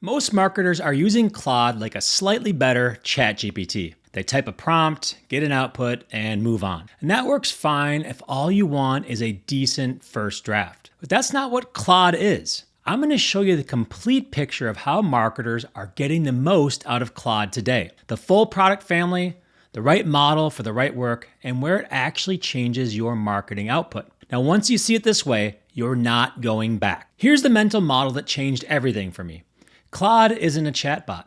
Most marketers are using Claude like a slightly better ChatGPT. They type a prompt, get an output, and move on. And that works fine if all you want is a decent first draft. But that's not what Claude is. I'm going to show you the complete picture of how marketers are getting the most out of Claude today. The full product family, the right model for the right work, and where it actually changes your marketing output. Now, once you see it this way, you're not going back. Here's the mental model that changed everything for me. Claude isn't a chatbot.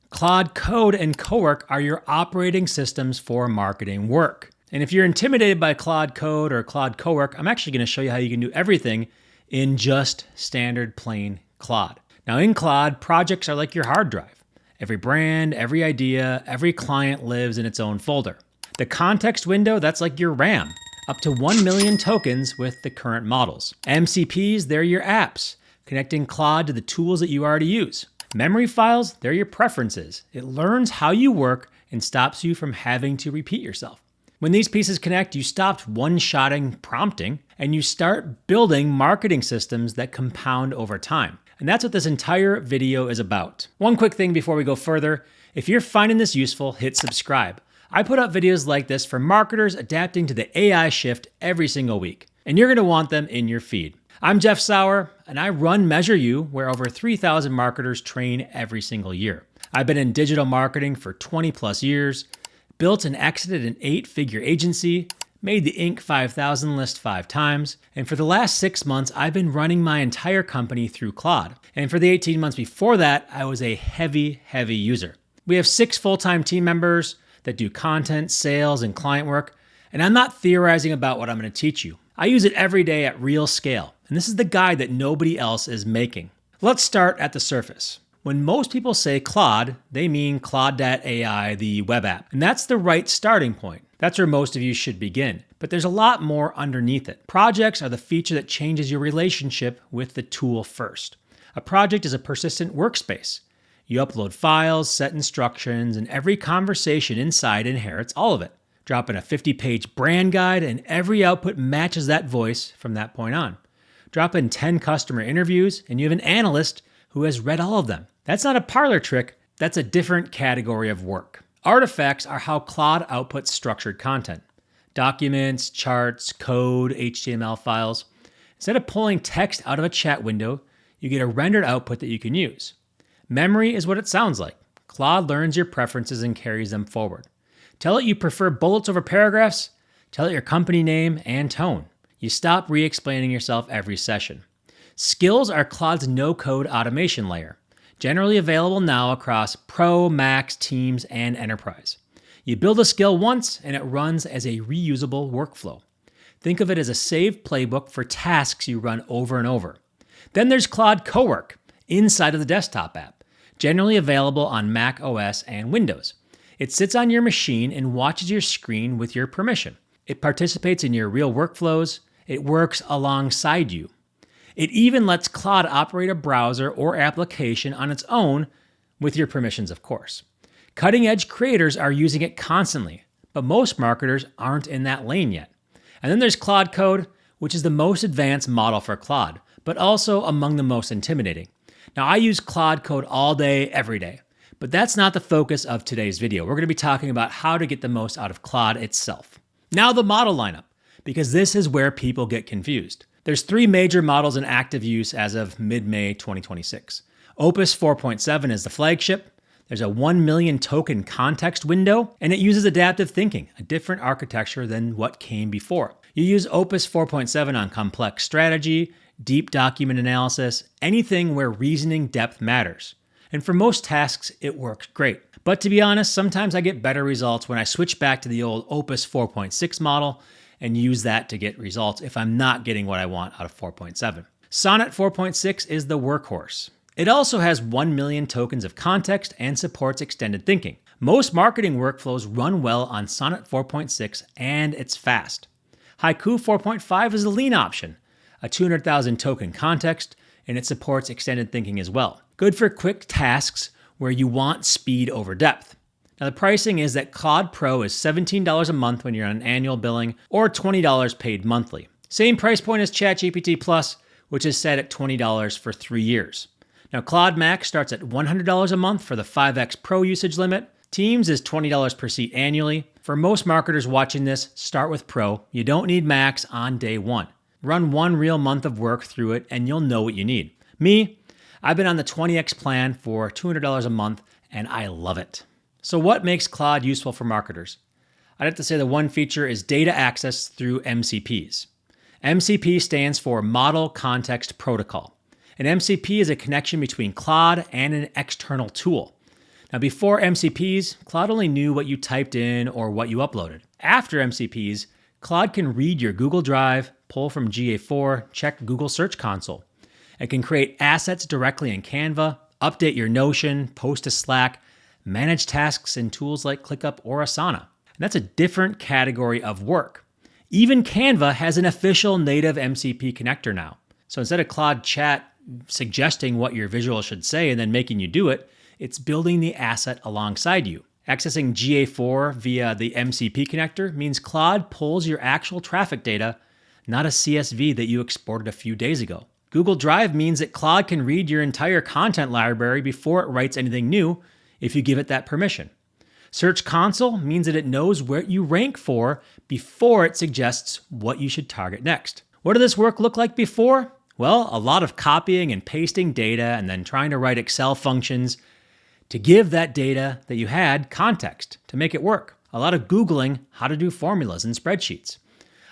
Claude Code and Cowork are your operating systems for marketing work. And if you're intimidated by Claude Code or Claude Cowork, I'm actually going to show you how you can do everything in just standard plain Claude. Now in Claude, projects are like your hard drive. Every brand, every idea, every client lives in its own folder. The context window, that's like your RAM, up to 1 million tokens with the current models. MCPs, they're your apps, connecting Claude to the tools that you already use. Memory files, they're your preferences. It learns how you work and stops you from having to repeat yourself. When these pieces connect, you stop one-shotting prompting and you start building marketing systems that compound over time. And that's what this entire video is about. One quick thing before we go further, if you're finding this useful, hit subscribe. I put out videos like this for marketers adapting to the AI shift every single week, and you're gonna want them in your feed. I'm Jeff Sauer, and I run MeasureU, where over 3,000 marketers train every single year. I've been in digital marketing for 20 plus years, built and exited an 8-figure agency, made the Inc. 5000 list 5 times, and for the last 6 months, I've been running my entire company through Claude. And for the 18 months before that, I was a heavy user. We have 6 full-time team members that do content, sales, and client work, and I'm not theorizing about what I'm going to teach you. I use it every day at real scale, and this is the guide that nobody else is making. Let's start at the surface. When most people say Claude, they mean Claude.ai, the web app. And that's the right starting point. That's where most of you should begin. But there's a lot more underneath it. Projects are the feature that changes your relationship with the tool first. A project is a persistent workspace. You upload files, set instructions, and every conversation inside inherits all of it. Drop in a 50-page brand guide, and every output matches that voice from that point on. Drop in 10 customer interviews, and you have an analyst who has read all of them. That's not a parlor trick, that's a different category of work. Artifacts are how Claude outputs structured content. Documents, charts, code, HTML files. Instead of pulling text out of a chat window, you get a rendered output that you can use. Memory is what it sounds like. Claude learns your preferences and carries them forward. Tell it you prefer bullets over paragraphs, tell it your company name and tone. You stop re-explaining yourself every session. Skills are Claude's no-code automation layer, generally available now across Pro, Max, Teams, and Enterprise. You build a skill once, and it runs as a reusable workflow. Think of it as a saved playbook for tasks you run over and over. Then there's Claude Cowork, inside of the desktop app, generally available on Mac OS and Windows. It sits on your machine and watches your screen with your permission. It participates in your real workflows. It works alongside you. It even lets Claude operate a browser or application on its own, with your permissions, of course. Cutting-edge creators are using it constantly, but most marketers aren't in that lane yet. And then there's Claude Code, which is the most advanced model for Claude, but also among the most intimidating. Now, I use Claude Code all day, every day, but that's not the focus of today's video. We're going to be talking about how to get the most out of Claude itself. Now the model lineup, because this is where people get confused. There's 3 major models in active use as of mid-May 2026. Opus 4.7 is the flagship. There's a 1 million token context window, and it uses adaptive thinking, a different architecture than what came before. You use Opus 4.7 on complex strategy, deep document analysis, anything where reasoning depth matters. And for most tasks, it works great. But to be honest, sometimes I get better results when I switch back to the old Opus 4.6 model and use that to get results if I'm not getting what I want out of 4.7. Sonnet 4.6 is the workhorse. It also has 1 million tokens of context and supports extended thinking. Most marketing workflows run well on Sonnet 4.6 and it's fast. Haiku 4.5 is the lean option, a 200,000 token context, and it supports extended thinking as well. Good for quick tasks where you want speed over depth. Now the pricing is that Claude Pro is $17 a month when you're on an annual billing, or $20 paid monthly. Same price point as ChatGPT Plus, which is set at $20 for 3 years. Now, Claude Max starts at $100 a month for the 5x Pro usage limit. Teams is $20 per seat annually. For most marketers watching this, start with Pro. You don't need Max on day one. Run one real month of work through it and you'll know what you need. Me, I've been on the 20x plan for $200 a month and I love it. So what makes Claude useful for marketers? I'd have to say the one feature is data access through MCPs. MCP stands for Model Context Protocol. An MCP is a connection between Claude and an external tool. Now, before MCPs, Claude only knew what you typed in or what you uploaded. After MCPs, Claude can read your Google Drive, pull from GA4, check Google Search Console. It can create assets directly in Canva, update your Notion, post to Slack, manage tasks in tools like ClickUp or Asana. And that's a different category of work. Even Canva has an official native MCP connector now. So instead of Claude Chat suggesting what your visual should say and then making you do it, it's building the asset alongside you. Accessing GA4 via the MCP connector means Claude pulls your actual traffic data, not a CSV that you exported a few days ago. Google Drive means that Claude can read your entire content library before it writes anything new if you give it that permission. Search Console means that it knows where you rank for before it suggests what you should target next. What did this work look like before? Well, a lot of copying and pasting data and then trying to write Excel functions to give that data that you had context to make it work. A lot of Googling how to do formulas in spreadsheets.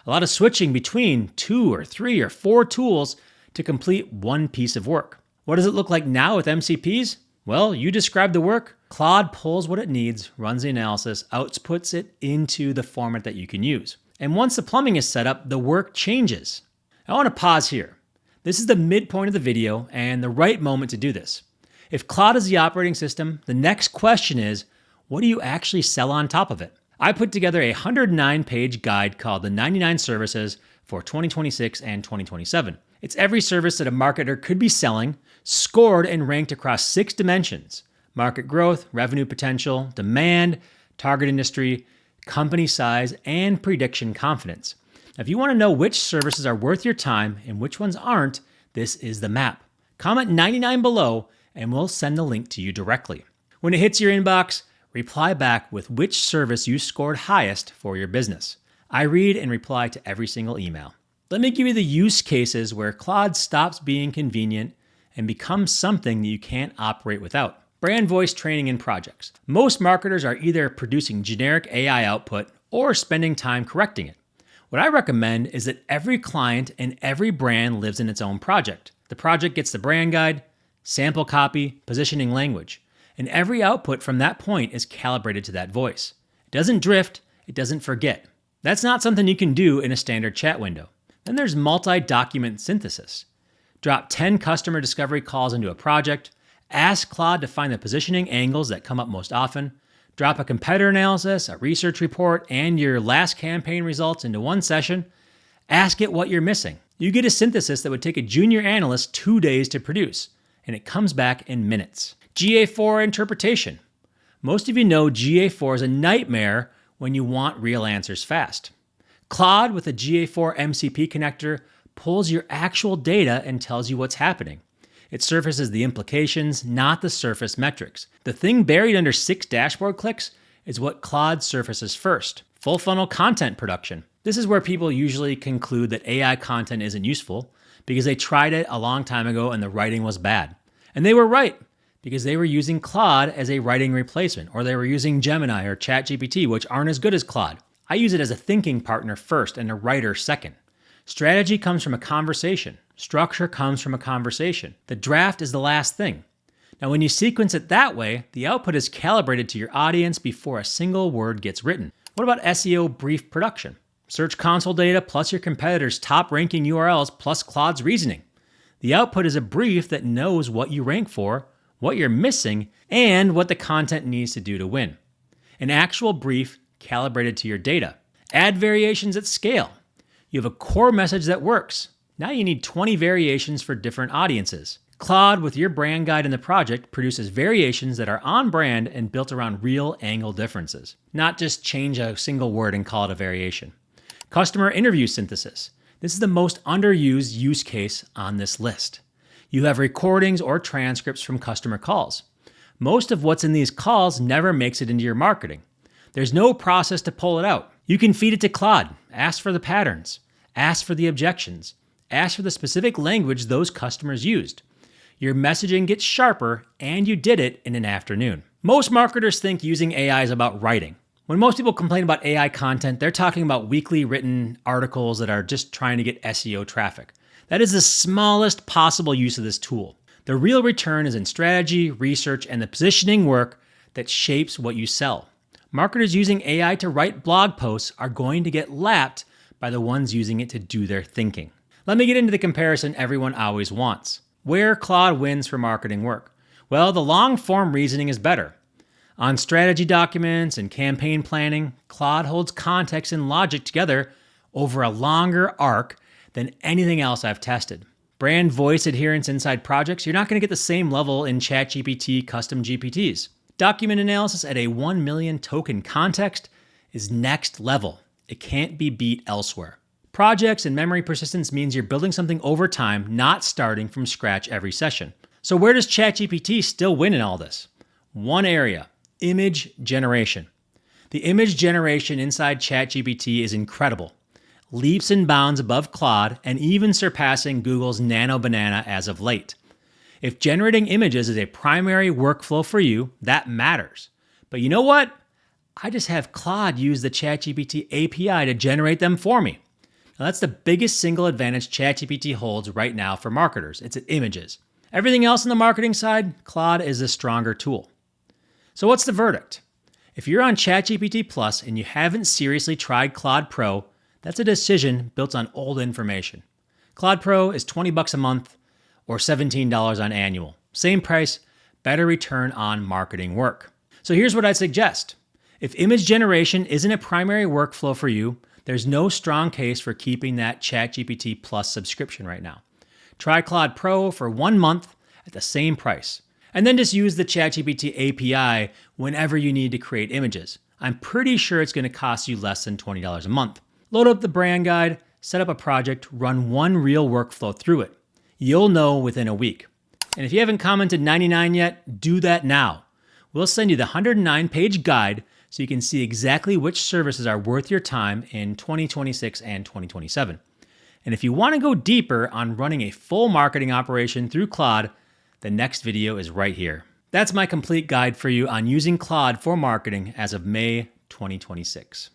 A lot of switching between 2 or 3 or 4 tools to complete one piece of work. What does it look like now with MCPs? Well, you described the work. Claude pulls what it needs, runs the analysis, outputs it into the format that you can use. And once the plumbing is set up, the work changes. I want to pause here. This is the midpoint of the video and the right moment to do this. If Claude is the operating system, the next question is, what do you actually sell on top of it? I put together a 109-page guide called the 99 Services for 2026 and 2027. It's every service that a marketer could be selling, scored and ranked across 6 dimensions: market growth, revenue potential, demand, target industry, company size, and prediction confidence. Now, if you want to know which services are worth your time and which ones aren't, this is the map. Comment 99 below and we'll send the link to you directly. When it hits your inbox, reply back with which service you scored highest for your business. I read and reply to every single email. Let me give you the use cases where Claude stops being convenient and becomes something that you can't operate without. Brand voice training and projects. Most marketers are either producing generic AI output or spending time correcting it. What I recommend is that every client and every brand lives in its own project. The project gets the brand guide, sample copy, positioning language, and every output from that point is calibrated to that voice. It doesn't drift, it doesn't forget. That's not something you can do in a standard chat window. Then there's multi-document synthesis. Drop 10 customer discovery calls into a project, ask Claude to find the positioning angles that come up most often, drop a competitor analysis, a research report, and your last campaign results into one session, ask it what you're missing. You get a synthesis that would take a junior analyst 2 days to produce, and it comes back in minutes. GA4 interpretation. Most of you know GA4 is a nightmare when you want real answers fast. Claude with a GA4 MCP connector pulls your actual data and tells you what's happening. It surfaces the implications, not the surface metrics. The thing buried under 6 dashboard clicks is what Claude surfaces first. Full funnel content production. This is where people usually conclude that AI content isn't useful because they tried it a long time ago and the writing was bad. And they were right, because they were using Claude as a writing replacement, or they were using Gemini or ChatGPT, which aren't as good as Claude. I use it as a thinking partner first and a writer second. Strategy comes from a conversation. Structure comes from a conversation. The draft is the last thing. Now, when you sequence it that way, the output is calibrated to your audience before a single word gets written. What about SEO brief production? Search Console data plus your competitors' top ranking URLs plus Claude's reasoning. The output is a brief that knows what you rank for, what you're missing, and what the content needs to do to win. An actual brief calibrated to your data. Add variations at scale. You have a core message that works. Now you need 20 variations for different audiences. Claude, with your brand guide in the project, produces variations that are on brand and built around real angle differences, not just change a single word and call it a variation. Customer interview synthesis. This is the most underused use case on this list. You have recordings or transcripts from customer calls. Most of what's in these calls never makes it into your marketing. There's no process to pull it out. You can feed it to Claude, ask for the patterns, ask for the objections, ask for the specific language those customers used. Your messaging gets sharper, and you did it in an afternoon. Most marketers think using AI is about writing. When most people complain about AI content, they're talking about weekly written articles that are just trying to get SEO traffic. That is the smallest possible use of this tool. The real return is in strategy, research, and the positioning work that shapes what you sell. Marketers using AI to write blog posts are going to get lapped by the ones using it to do their thinking. Let me get into the comparison everyone always wants. Where Claude wins for marketing work? Well, the long-form reasoning is better. On strategy documents and campaign planning, Claude holds context and logic together over a longer arc than anything else I've tested. Brand voice adherence inside projects, you're not going to get the same level in ChatGPT custom GPTs. Document analysis at a 1 million token context is next level. It can't be beat elsewhere. Projects and memory persistence means you're building something over time, not starting from scratch every session. So where does ChatGPT still win in all this? One area. Image generation. The image generation inside ChatGPT is incredible. Leaps and bounds above Claude and even surpassing Google's Nano Banana as of late. If generating images is a primary workflow for you, that matters. But you know what? I just have Claude use the ChatGPT API to generate them for me. Now that's the biggest single advantage ChatGPT holds right now for marketers. It's images. Everything else on the marketing side, Claude is a stronger tool. So what's the verdict? If you're on ChatGPT Plus and you haven't seriously tried Claude Pro, that's a decision built on old information. Claude Pro is $20 a month or $17 on annual. Same price, better return on marketing work. So here's what I'd suggest. If image generation isn't a primary workflow for you, there's no strong case for keeping that ChatGPT Plus subscription right now. Try Claude Pro for 1 month at the same price. And then just use the ChatGPT API whenever you need to create images. I'm pretty sure it's going to cost you less than $20 a month. Load up the brand guide, set up a project, run one real workflow through it. You'll know within a week. And if you haven't commented 99 yet, do that now. We'll send you the 109-page guide so you can see exactly which services are worth your time in 2026 and 2027. And if you want to go deeper on running a full marketing operation through Claude, the next video is right here. That's my complete guide for you on using Claude for marketing as of May 2026.